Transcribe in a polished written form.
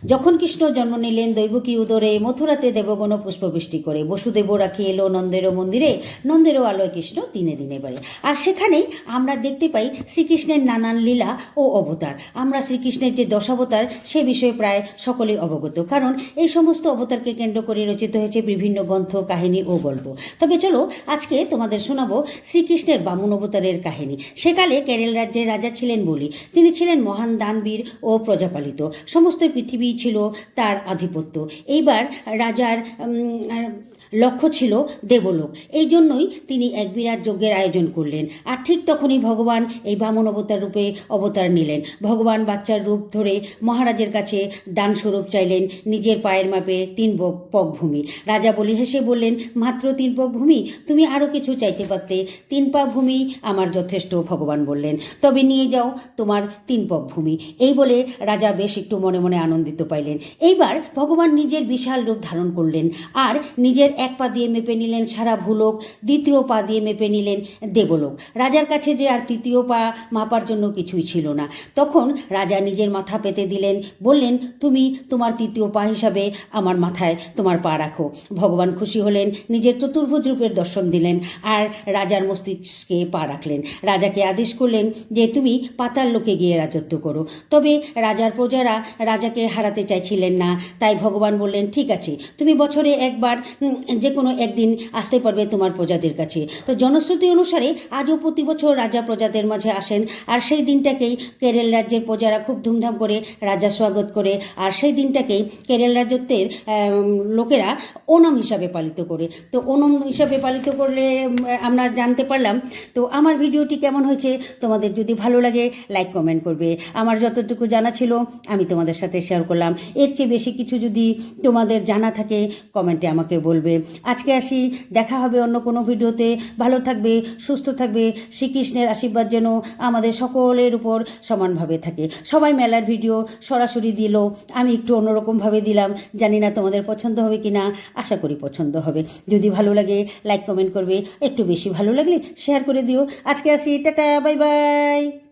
যখন কৃষ্ণ জন্ম নিলেন দৈবকী উদরে, মথুরাতে দেবগণ পুষ্পবৃষ্টি করে, বসুদেব রাখি এলো নন্দেরও মন্দিরে, নন্দেরও আলোয় কৃষ্ণ দিনে দিনে বাড়ে। আর সেখানেই আমরা দেখতে পাই শ্রীকৃষ্ণের নানান লীলা ও অবতার। আমরা শ্রীকৃষ্ণের যে দশাবতার সে বিষয়ে প্রায় সকলেই অবগত, কারণ এই সমস্ত অবতারকে কেন্দ্র করে রচিত হয়েছে বিভিন্ন গ্রন্থ, কাহিনী ও গল্প। তবে চলো আজকে তোমাদের শোনাবো শ্রীকৃষ্ণের বামন অবতারের কাহিনী। সেকালে কেরল রাজ্যের রাজা ছিলেন বলি। তিনি ছিলেন মহান দানবীর ও প্রজাপালিত, সমস্ত পৃথিবী ছিল তার আধিপত্য। এইবার রাজার লক্ষ্য ছিল দেবলোক। এই জন্যই তিনি এক বিরাট যজ্ঞের আয়োজন করলেন। আর ঠিক তখনই ভগবান এই বামন অবতার রূপে অবতার নিলেন। ভগবান বাচ্চার রূপ ধরে মহারাজের কাছে দানস্বরূপ চাইলেন নিজের পায়ের মাপে 3 পগ ভূমি। রাজা বলি হেসে বললেন, মাত্র 3 পগ ভূমি? তুমি আরও কিছু চাইতে পারতে। 3 পা ভূমি আমার যথেষ্ট, ভগবান বললেন। তবে নিয়ে যাও তোমার 3 পগ ভূমি। এই বলে রাজা বেশ একটু মনে মনে আনন্দিত পাইলেন। এইবার ভগবান নিজের বিশাল রূপ ধারণ করলেন আর নিজের 1 পা দিয়ে মেপে নিলেন সারা ভূলোক, 2য় পা দিয়ে মেপে নিলেন দেবলোক। রাজার কাছে যে আর 3য় পা মাপার জন্য কিছুই ছিল না। তখন রাজা নিজের মাথা পেতে দিলেন, বললেন, তুমি তোমার 3য় পা হিসাবে আমার মাথায় তোমার পা রাখো। ভগবান খুশি হলেন, নিজের চতুর্ভুজ রূপের দর্শন দিলেন আর রাজার মস্তিষ্কে পা রাখলেন। রাজাকে আদেশ করলেন যে তুমি পাতাল লোকে গিয়ে রাজত্ব করো। তবে রাজার প্রজারা রাজাকে হারাতে চাইছিলেন না, তাই ভগবান বললেন, ঠিক আছে, তুমি বছরে একবার যে কোনো একদিন আসতে পারবে তোমার প্রজাদের কাছে। তো জনশ্রুতি অনুসারে আজও প্রতি বছর রাজা প্রজাদের মাঝে আসেন, আর সেই দিনটাকেই কেরল রাজ্যের প্রজারা খুব ধুমধাম করে রাজা স্বাগত করে। আর সেই দিনটাকেই কেরল রাজ্যের লোকেরা ওনম হিসাবে পালিত করে। তো ওনম হিসাবে পালিত করলে আমরা জানতে পারলাম। তো আমার ভিডিওটি কেমন হয়েছে তোমাদের যদি ভালো লাগে লাইক কমেন্ট করবে। আমার যতটুকু জানা ছিল আমি তোমাদের সাথে শেয়ার করলাম। এর চেয়ে বেশি কিছু যদি তোমাদের জানা থাকে কমেন্টে আমাকে বলবে। আজকে আসি, দেখা হবে অন্য কোনো ভিডিওতে। ভালো থাকবে, সুস্থ থাকবে। শ্রীকৃষ্ণের আশীর্বাদ যেন আমাদের সকলের উপর সমানভাবে থাকে। সবাই মেলার ভিডিও সরাসরি দিল, আমি একটু অন্যরকমভাবে দিলাম। জানি না তোমাদের পছন্দ হবে কি না, আশা করি পছন্দ হবে। যদি ভালো লাগে লাইক কমেন্ট করবে, একটু বেশি ভালো লাগলে শেয়ার করে দিও। আজকে আসি, টাটা, বাই বাই।